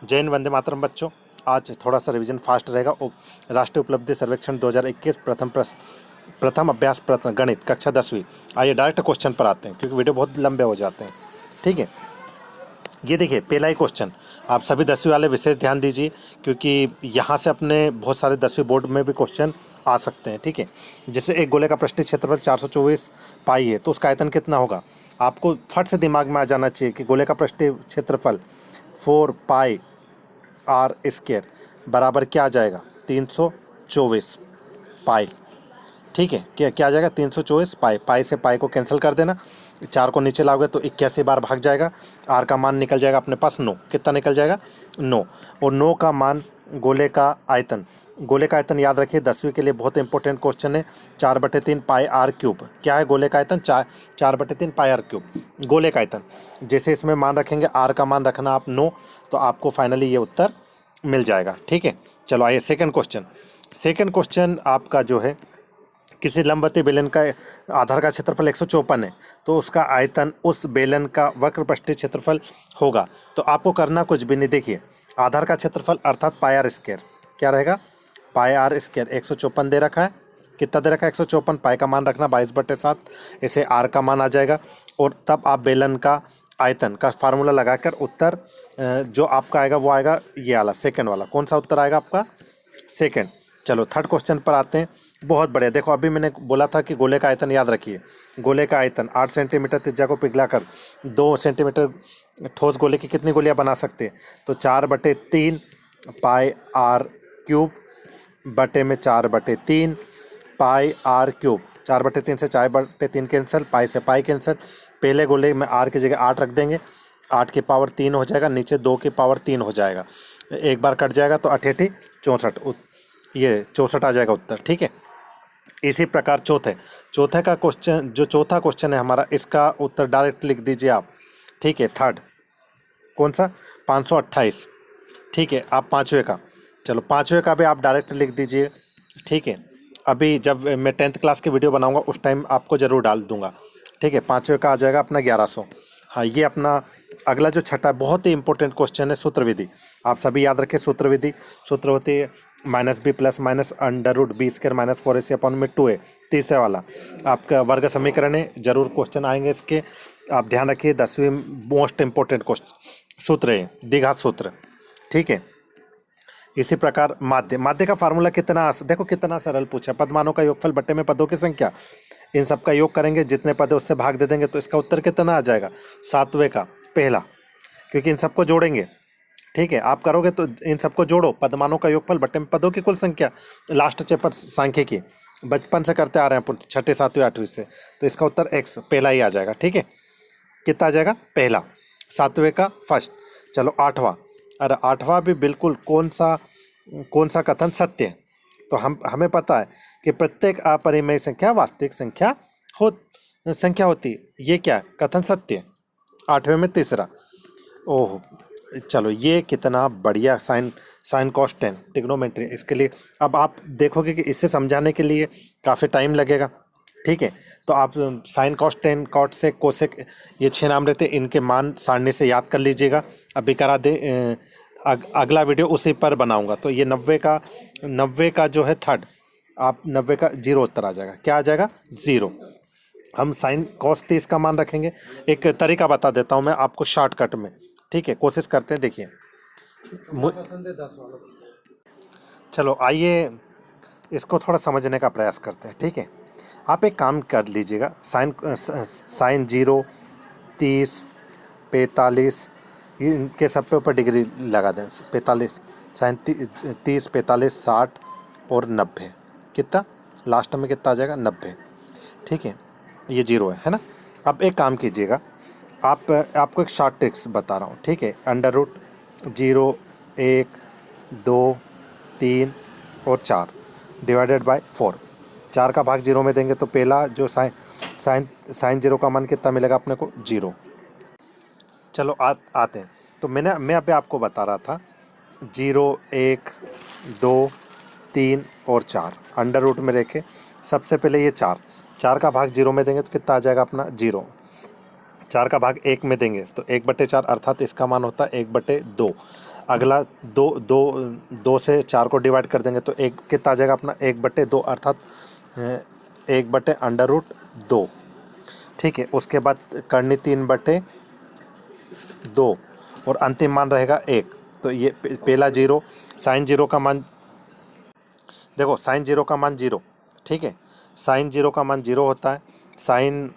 जय हिंद, वंदे मातरम बच्चों। आज थोड़ा सा रिवीजन फास्ट रहेगा। राष्ट्रीय उपलब्धि सर्वेक्षण 2021 प्रथम अभ्यास प्रश्न गणित कक्षा 10वीं। आइए डायरेक्ट क्वेश्चन पर आते हैं क्योंकि वीडियो बहुत लंबे हो जाते हैं। ठीक है, ये देखिए पहला ही क्वेश्चन। आप सभी 10वीं वाले विशेष ध्यान दीजिए क्योंकि यहाँ से अपने बहुत सारे 10वीं बोर्ड में भी क्वेश्चन आ सकते हैं। ठीक है, जैसे एक गोले का पृष्ठीय क्षेत्रफल 424 पाई है तो उसका आयतन कितना होगा। आपको फट से दिमाग में आ जाना चाहिए कि गोले का पृष्ठीय क्षेत्रफल 4 पाई आर स्क्वायर बराबर क्या आ जाएगा 324 पाई। ठीक है, क्या आ जाएगा 324 पाई। पाई से पाई को कैंसिल कर देना, 4 को नीचे लाओगे तो 81 बार भाग जाएगा। आर का मान निकल जाएगा अपने पास 9। कितना निकल जाएगा 9। और 9 का मान गोले का आयतन। गोले का आयतन याद रखिए 10वीं के लिए बहुत इंपॉर्टेंट क्वेश्चन है। 4/3 पाई आर क्यूब। क्या है गोले का आयतन? 4/3 पाई आर क्यूब गोले का आयतन। जैसे इसमें मान रखेंगे, आर का मान रखना आप 9, तो आपको फाइनली ये उत्तर मिल जाएगा। ठीक है, चलो आइए सेकंड क्वेश्चन। सेकंड क्वेश्चन आपका जो है, किसी लंबवती बेलन का आधार का क्षेत्रफल 154 है तो उसका आयतन उस बेलन का वक्र पृष्ठीय क्षेत्रफल होगा। तो आपको करना कुछ भी नहीं। देखिए आधार का क्षेत्रफल अर्थात पाई आर स्क्वायर क्या रहेगा, पाई आर स्क्वायर 154 दे रखा है। कितना दे रखा है 154। पाई का मान रखना 22/7, इसे आर का मान आ जाएगा। और तब आप बेलन का आयतन का फार्मूला लगाकर उत्तर जो आपका आएगा वो आएगा ये वाला, सेकंड वाला। कौन सा उत्तर आएगा आपका? सेकंड। चलो थर्ड क्वेश्चन पर आते हैं। बहुत बढ़िया, देखो अभी मैंने बोला था कि गोले का आयतन याद रखिए। गोले का आयतन 8 सेंटीमीटर त्रिज्या को पिघलाकर 2 सेंटीमीटर ठोस गोले की कितनी गोलियां बना सकते हैं? तो 4/3 पाई आर क्यूब बटे में 4/3 पाई आर क्यूब। 4/3 से 4/3 कैंसिल, पाई से पाई कैंसिल। पहले गोले में आर की जगह 8 रख देंगे, 8 की पावर 3 हो जाएगा, नीचे 2 की पावर 3 हो जाएगा। एक बार कट जाएगा तो 8 64, ये 64 आ जाएगा उत्तर। ठीक है, इसी प्रकार चौथे का क्वेश्चन, जो चौथा क्वेश्चन है हमारा, इसका उत्तर डायरेक्ट लिख दीजिए आप। ठीक है, थर्ड कौन सा? 528। ठीक है, आप पाँचवें का, चलो पाँचवें का भी आप डायरेक्ट लिख दीजिए। ठीक है, अभी जब मैं 10th क्लास की वीडियो बनाऊंगा उस टाइम आपको ज़रूर डाल दूंगा। ठीक है, पाँचवें का आ जाएगा अपना 1100। हाँ, ये अपना अगला जो छठा बहुत ही इंपॉर्टेंट क्वेश्चन है, सूत्र विधि। आप सभी याद रखें सूत्र विधि। सूत्र होती है -b + -√b² - 4ac/2a। तीसरे वाला आपका वर्ग समीकरण है, जरूर क्वेश्चन आएंगे इसके, आप ध्यान रखिए। 10वीं मोस्ट इंपॉर्टेंट क्वेश्चन सूत्र है द्विघात सूत्र। ठीक है, इसी प्रकार माध्य का फार्मूला कितना, देखो कितना सरल पूछा। पदमानों का योगफल बट्टे में पदों की संख्या, इन सब का योग करेंगे, जितने पद है उससे भाग दे देंगे, तो इसका उत्तर कितना आ जाएगा? 7वें का पहला, क्योंकि इन सबको जोड़ेंगे। ठीक है, आप करोगे तो इन सबको जोड़ो, पदमानों का योगफल बट्टे में पदों की कुल संख्या। लास्ट चैप्टर सांख्यिकी बचपन से करते आ रहे हैं, 6ठी 7वीं 8वीं से, तो इसका उत्तर x पहला ही आ जाएगा। ठीक है, कितना आ जाएगा? पहला। 7वें का फर्स्ट। चलो 8वां, अरे 8वां भी बिल्कुल कौन सा कथन सत्य है? तो हमें पता है कि प्रत्येक अपरिमेय संख्या वास्तविक संख्या होती है। ये क्या है? कथन सत्य है। 8वें में तीसरा। ओह, चलो ये कितना बढ़िया साइन कॉस टेन ट्रिग्नोमेट्री। इसके लिए अब आप देखोगे कि इसे समझाने के लिए काफ़ी टाइम लगेगा। ठीक है, तो आप sine cos tan, cot sec, cosec, ये 6 नाम रहते हैं, इनके मान सारणी से याद कर लीजिएगा। अभी करा दे, अगला वीडियो उसी पर बनाऊंगा। तो ये 90 का जो है थर्ड, आप 90 का 0 उत्तर आ जाएगा। क्या आ जाएगा? 0। हम साइन कॉस 30 का मान रखेंगे। एक तरीका बता देता हूँ मैं आपको शॉर्टकट में। ठीक है, कोशिश करते हैं, देखिए पसंद है 10 वालों। चलो आइए इसको थोड़ा समझने का प्रयास करते हैं। ठीक है, आप एक काम कर लीजिएगा, साइन 0, 30, 45, इनके सब पे ऊपर डिग्री लगा दें। 45 साइन 30, 45, 60 और 90। कितना लास्ट में कितना आ जाएगा? 90। ठीक है, ये 0 है ना। अब एक काम कीजिएगा, आपको एक शॉर्ट ट्रिक्स बता रहा हूँ। ठीक है, √0, 1, 2, 3 और 4 डिवाइडेड बाय 4। 4 का भाग 0 में देंगे तो पहला जो साइन 0 का मान कितना मिलेगा अपने को? 0। चलो आते हैं। तो मैं अभी आपको बता रहा था 0, 1, 2, 3 और 4 अंडर रूट में रखे। सबसे पहले ये 4 का भाग 0 में देंगे तो कितना आ जाएगा अपना? 0। 4 का भाग 1 में देंगे तो 1/4, अर्थात इसका मान होता है 1/2। अगला दो दो दो से 4 को डिवाइड कर देंगे तो एक कितना आ जाएगा अपना 1/2 अर्थात 1/√2। ठीक है, उसके बाद करनी 3/2 और अंतिम मान रहेगा 1। तो ये पहला जीरो, साइन जीरो का मान, देखो साइन जीरो का मान 0। ठीक है, साइन जीरो का मान 0 होता है, साइन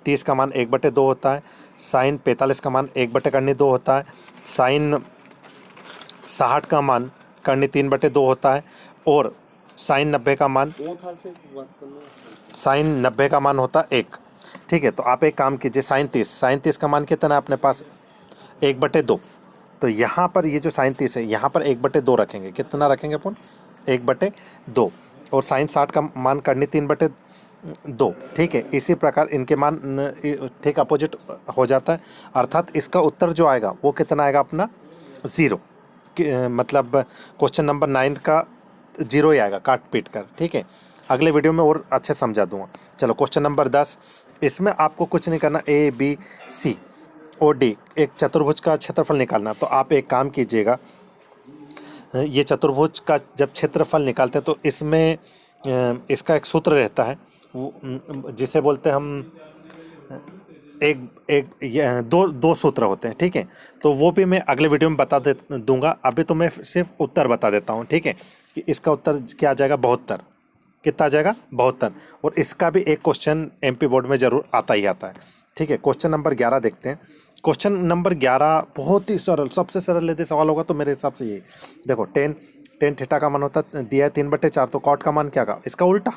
30 का मान 1/2 होता है, साइन 45 का मान 1/2 होता है, साइन 60 का मान करनी 3/2 होता है, और साइन 90 का मान, साइन 90 का मान होता है 1। ठीक है, तो आप एक काम कीजिए, साइन 30 का मान कितना है अपने पास 1/2। तो यहाँ पर ये जो साइन 30 है यहाँ पर 1/2 रखेंगे, कितना रखेंगे अपन 1/2, और साइन 60 का मान करनी 3/2। ठीक है, इसी प्रकार इनके मान ठीक अपोजिट हो जाता है, अर्थात इसका उत्तर जो आएगा वो कितना आएगा अपना 0। मतलब क्वेश्चन नंबर 9 का 0 ही आएगा काट पीट कर। ठीक है, अगले वीडियो में और अच्छे समझा दूंगा। चलो क्वेश्चन नंबर 10, इसमें आपको कुछ नहीं करना, ए बी सी और डी एक चतुर्भुज का क्षेत्रफल निकालना। तो आप एक काम कीजिएगा, ये चतुर्भुज का जब क्षेत्रफल निकालते हैं तो इसमें इसका एक सूत्र रहता है, जिसे बोलते हैं हम एक एक दो सूत्र होते हैं। ठीक है, तो वो भी मैं अगले वीडियो में बता दूंगा। अभी तो मैं सिर्फ उत्तर बता देता हूँ। ठीक है, कि इसका उत्तर क्या आ जाएगा 72। कितना आ जाएगा 72, और इसका भी एक क्वेश्चन एमपी बोर्ड में जरूर आता ही आता है। ठीक है, क्वेश्चन नंबर 11 देखते हैं। क्वेश्चन नंबर 11 बहुत ही सरल, सबसे सरल यदि सवाल होगा तो मेरे हिसाब से यही। देखो टेन थीटा का मान होता दिया है 3/4, तो कॉट का मान क्या होगा, इसका उल्टा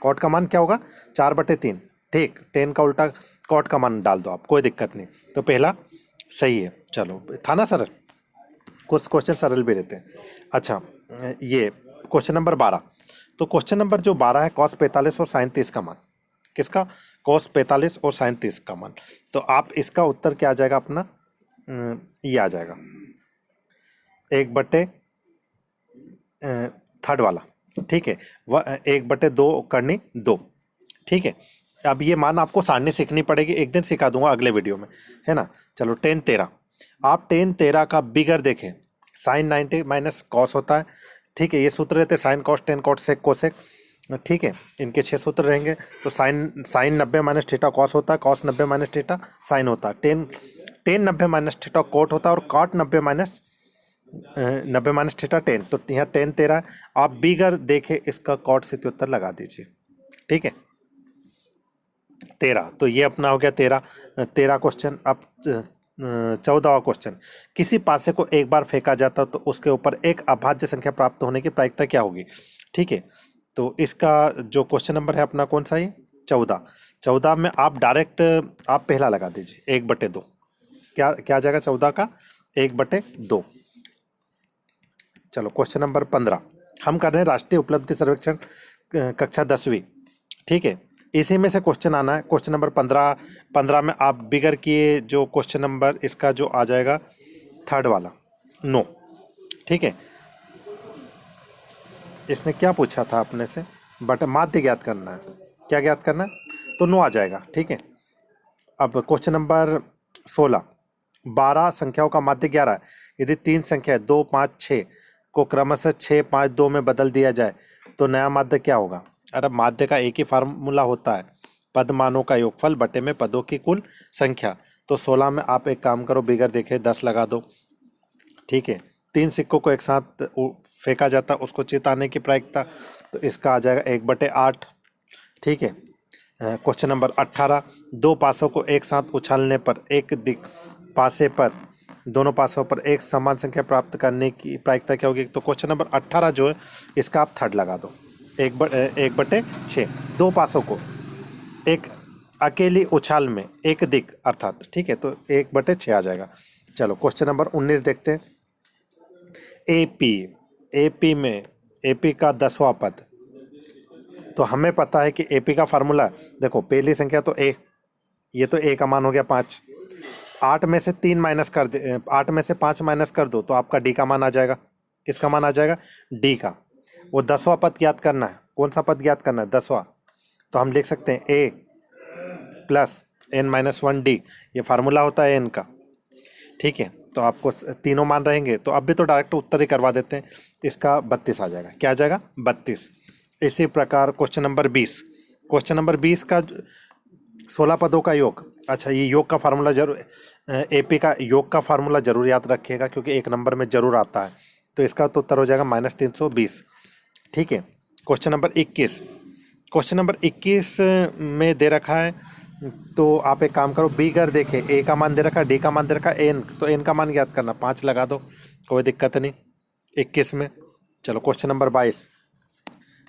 कॉट का मान क्या होगा 4/3। ठीक, टेन का उल्टा कॉट का मान डाल दो आप, कोई दिक्कत नहीं। तो पहला सही है। चलो था ना सरल, कुछ क्वेश्चन सरल भी रहते हैं। अच्छा, ये क्वेश्चन नंबर 12। तो क्वेश्चन नंबर जो 12 है cos 45 और sin 30 का मान, किसका cos 45 और sin 30 का मान। तो आप इसका उत्तर क्या आ जाएगा अपना, ये आ जाएगा 1/3 वाला। ठीक है, वह 1/2 करनी 2। ठीक है, अब ये मान आपको सारणी सीखनी पड़ेगी, एक दिन सिखा दूंगा अगले वीडियो में, है ना। चलो tan 13, आप tan 13 का बिगर देखें, साइन 90 माइनस कॉस होता है। ठीक है, ये सूत्र रहते हैं sine cos tan cot sec cosec. ठीक है, इनके 6 सूत्र रहेंगे। तो साइन 90 माइनस थीटा कॉस होता है, कॉस 90 माइनस थीटा साइन होता है, टेन 90 माइनस थीटा कोट होता है, और कॉट 90 माइनस थीटा टेन। तो यहाँ tan 13 है, आप बिगर देखे इसका कॉट से उत्तर लगा दीजिए। ठीक है, 13, तो ये अपना हो गया 13 क्वेश्चन। अब 14वां क्वेश्चन, किसी पासे को एक बार फेंका जाता तो उसके ऊपर एक अभाज्य संख्या प्राप्त होने की प्रायिकता क्या होगी। ठीक है, तो इसका जो क्वेश्चन नंबर है अपना कौन सा है 14 में आप डायरेक्ट आप पहला लगा दीजिए 1/2। क्या क्या आ जाएगा 14 का 1/2। चलो क्वेश्चन नंबर 15, हम कर रहे हैं राष्ट्रीय उपलब्धि सर्वेक्षण कक्षा 10वीं। ठीक है, इसी में से क्वेश्चन आना है। क्वेश्चन नंबर 15 में आप बिगर किए जो क्वेश्चन नंबर इसका जो आ जाएगा 3rd वाला 9। ठीक है, इसने क्या पूछा था अपने से, बट माध्य ज्ञात करना है, क्या ज्ञात करना है, तो 9 आ जाएगा। ठीक है, अब क्वेश्चन नंबर 16, 12 संख्याओं का माध्य 11 है। यदि 3 संख्या 2 5 6 को क्रमशः 6 5 2 में बदल दिया जाए तो नया माध्य क्या होगा। अरे माध्य का एक ही फार्मूला होता है, पद मानों का योगफल बटे में पदों की कुल संख्या। तो 16 में आप एक काम करो, बिगर देखे 10 लगा दो। ठीक है, 3 सिक्कों को एक साथ फेंका जाता उसको चिताने की प्रायिकता, तो इसका आ जाएगा 1/8। ठीक है, क्वेश्चन नंबर 18, 2 पासों को एक साथ उछालने पर एक दिक पासे पर दोनों पासों पर एक समान संख्या प्राप्त करने की प्रायिकता क्या होगी। तो क्वेश्चन नंबर 18 जो है इसका आप 3rd लगा दो, 1/6। 2 पासों को एक अकेली उछाल में एक दिक अर्थात, ठीक है, तो 1/6 आ जाएगा। चलो क्वेश्चन नंबर 19 देखते हैं। एपी में एपी का 10वां पद, तो हमें पता है कि एपी का फार्मूला, देखो पहली संख्या तो ए, ये तो ए का मान हो गया 5। 8 में से 3 माइनस कर दे, 8 में से 5 माइनस कर दो तो आपका डी का मान आ जाएगा। किसका मान आ जाएगा, डी का। वो 10वां पद ज्ञात करना है, कौन सा पद ज्ञात करना है 10वां, तो हम लिख सकते हैं ए प्लस n-1 डी, ये फार्मूला होता है एन का। ठीक है, तो आपको तीनों मान रहेंगे, तो अब भी तो डायरेक्ट उत्तर ही करवा देते हैं। इसका 32 आ जाएगा। क्या आ जाएगा? 32। इसी प्रकार क्वेश्चन नंबर 20। क्वेश्चन नंबर 20 का 16 पदों का योग। अच्छा, ये योग का फार्मूला जरूर, एपी का योग का फार्मूला जरूर याद रखिएगा, क्योंकि एक नंबर में जरूर आता है। तो इसका तो उत्तर हो जाएगा -320। ठीक है। Question number 21। क्वेश्चन नंबर 21 में दे रखा है, तो आप एक काम करो, बी अगर देखें, ए का मान दे रखा है, डी का मान दे रखा है, एन, तो एन का मान याद करना, 5 लगा दो, कोई दिक्कत नहीं। 21 में चलो क्वेश्चन नंबर 22।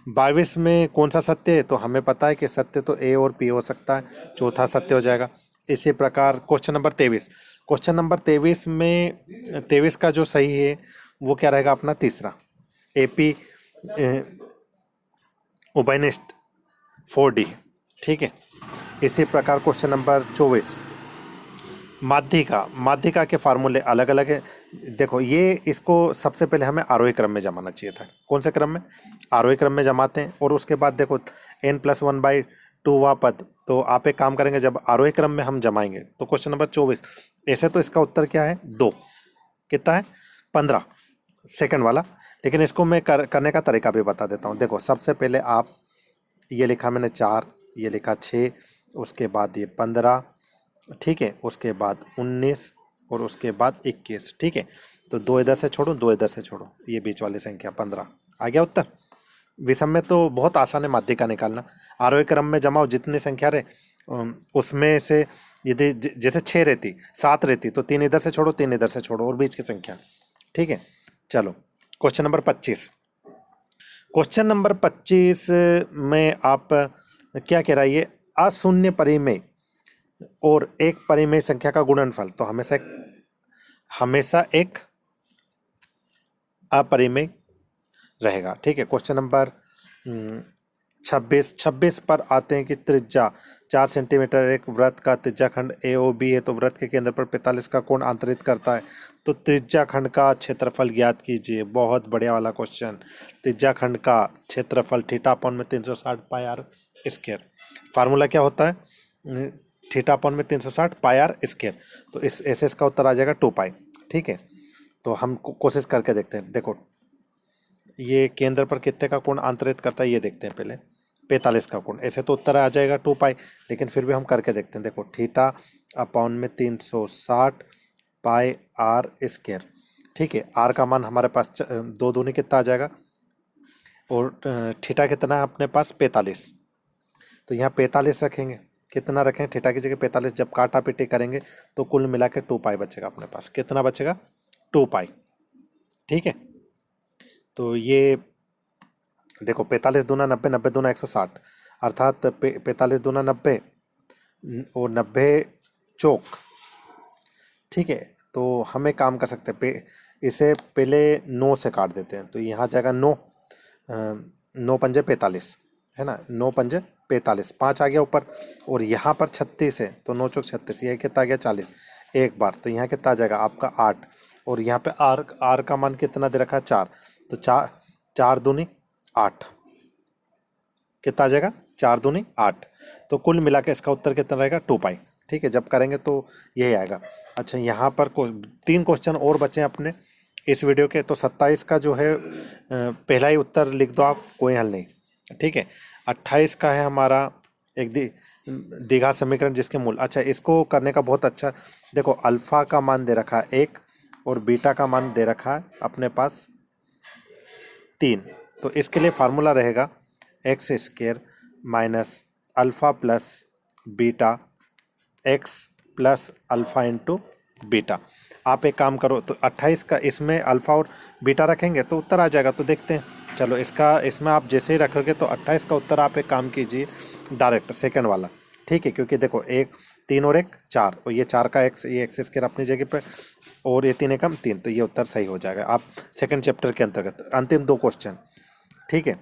22 में कौन सा सत्य है? तो हमें पता है कि सत्य तो ए और पी हो सकता है, चौथा सत्य हो जाएगा। इसी प्रकार क्वेश्चन नंबर 23। क्वेश्चन नंबर 23 में 23 का जो सही है वो क्या रहेगा अपना? तीसरा, एपी उभयनिष्ठ 4D। ठीक है। इसी प्रकार क्वेश्चन नंबर 24। माध्यिका के फार्मूले अलग अलग है। देखो, ये इसको सबसे पहले हमें आरोही क्रम में जमाना चाहिए था। कौन से क्रम में? आरोही क्रम में जमाते हैं। और उसके बाद देखो n+1/2 वा पद, तो आप एक काम करेंगे, जब आरोही क्रम में हम जमाएंगे तो क्वेश्चन नंबर 24, ऐसे तो इसका उत्तर क्या है? 2। कितना है? 15 सेकंड वाला। लेकिन इसको मैं करने का तरीका भी बता देता हूँ। देखो, सबसे पहले आप, ये लिखा मैंने 4, ये लिखा 6, उसके बाद ये 15, ठीक है, उसके बाद 19 और उसके बाद 21। ठीक है। तो 2 इधर से छोड़ो, 2 इधर से छोड़ो, ये बीच वाली संख्या 15 आ गया उत्तर। विषम में तो बहुत आसान है माध्यिका निकालना। आरोही क्रम में जमाओ, जितनी संख्या रहे उसमें से यदि जैसे 6 रहती, 7 रहती, तो 3 इधर से छोड़ो, 3 इधर से छोड़ो, और बीच की संख्या। ठीक है। चलो क्वेश्चन नंबर 25। क्वेश्चन नंबर 25 में आप क्या कह रहा है? ये अशून्य परिमेय और एक परिमेय संख्या का गुणनफल, तो हमेशा एक अपरिमेय रहेगा। ठीक है। क्वेश्चन नंबर 26 पर आते हैं कि त्रिज्या 4 सेंटीमीटर एक वृत्त का त्रिज्या खंड AOB है, तो वृत्त के केंद्र पर 45 का कोण अंतरित करता है, तो त्रिज्या खंड का क्षेत्रफल ज्ञात कीजिए। बहुत बढ़िया वाला क्वेश्चन। त्रिज्या खंड का क्षेत्रफल θ/360 πr²। फार्मूला क्या होता है? θ/360 πr²। तो इस SS का उत्तर आ जाएगा 2π। ठीक है। तो हम कोशिश करके देखते हैं। देखो, ये केंद्र पर कितने का कोण अंतरित करता है, ये देखते हैं पहले। 45 का कोण। ऐसे तो उत्तर आ जाएगा 2π, लेकिन फिर भी हम करके देखते हैं। देखो, θ/360 πr²। ठीक है। आर का मान हमारे पास 2 दूनी कितना आ जाएगा, और थीटा कितना है अपने पास? 45। तो यहाँ 45 रखेंगे। कितना रखें? थीटा की जगह 45। जब काटा पीटी करेंगे तो कुल मिला के 2π बचेगा अपने पास। कितना बचेगा? 2π। ठीक है। तो ये देखो, 45 दूना 90, 90 दूना 160, अर्थात 45 दूना 90 और 90 चौक। ठीक है। तो हम एक काम कर सकते हैं, इसे पहले 9 से काट देते हैं, तो यहाँ जाएगा 9, 9 पंजे 45, है ना, 9 पंजे 45, 5 आ गया ऊपर, और यहाँ पर 36 है, तो 9 चौक 36, ये कितना आ गया? 40 एक बार। तो यहाँ कितना आ जाएगा आपका? 8। और यहाँ पे आर का मान कितना दे रखा है? 4। तो 4 दूनी 8, कितना आ जाएगा? 4 दूनी 8। तो कुल मिला के इसका उत्तर कितना रहेगा? 2π। ठीक है। जब करेंगे तो यही आएगा। अच्छा, यहाँ पर 3 क्वेश्चन और बचे हैं अपने इस वीडियो के। तो 27 का जो है पहला ही उत्तर लिख दो आप, कोई हल नहीं। ठीक है। 28 का है हमारा एक द्विघात समीकरण जिसके मूल। अच्छा, इसको करने का बहुत अच्छा, देखो, अल्फा का मान दे रखा है 1 और बीटा का मान दे रखा है अपने पास 3। तो इसके लिए फार्मूला रहेगा x² minus alpha plus beta x plus alpha into beta. आप एक काम करो, तो 28 का इसमें अल्फ़ा और बीटा रखेंगे तो उत्तर आ जाएगा। तो देखते हैं। चलो, इसमें आप जैसे ही रखोगे तो 28 का उत्तर आप एक काम कीजिए, डायरेक्ट सेकंड वाला। ठीक है। क्योंकि देखो, 3 और 1 4, और ये 4 का x, ये x² अपनी जगह पे, और ये 3 एकम 3, तो ये उत्तर सही हो जाएगा। आप सेकंड चैप्टर के अंतर्गत अंतिम 2 क्वेश्चन। ठीक है।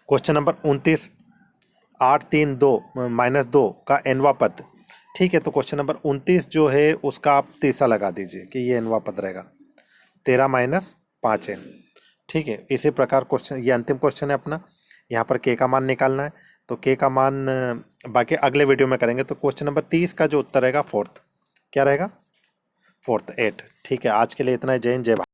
क्वेश्चन नंबर 29, 8 3 2 -2 का nवा पद। ठीक है। तो क्वेश्चन नंबर 29 जो है उसका आप तीसरा लगा दीजिए कि ये nवा पद रहेगा, 13 - 5n। ठीक है। इसी प्रकार क्वेश्चन, ये अंतिम क्वेश्चन है अपना। यहाँ पर k का मान निकालना है, तो k का मान बाकी अगले वीडियो में करेंगे। तो क्वेश्चन नंबर 30 का जो उत्तर रहेगा 4th, क्या रहेगा? 4th 8। ठीक है, आज के लिए इतना ही। जय हिंद, जय भारत।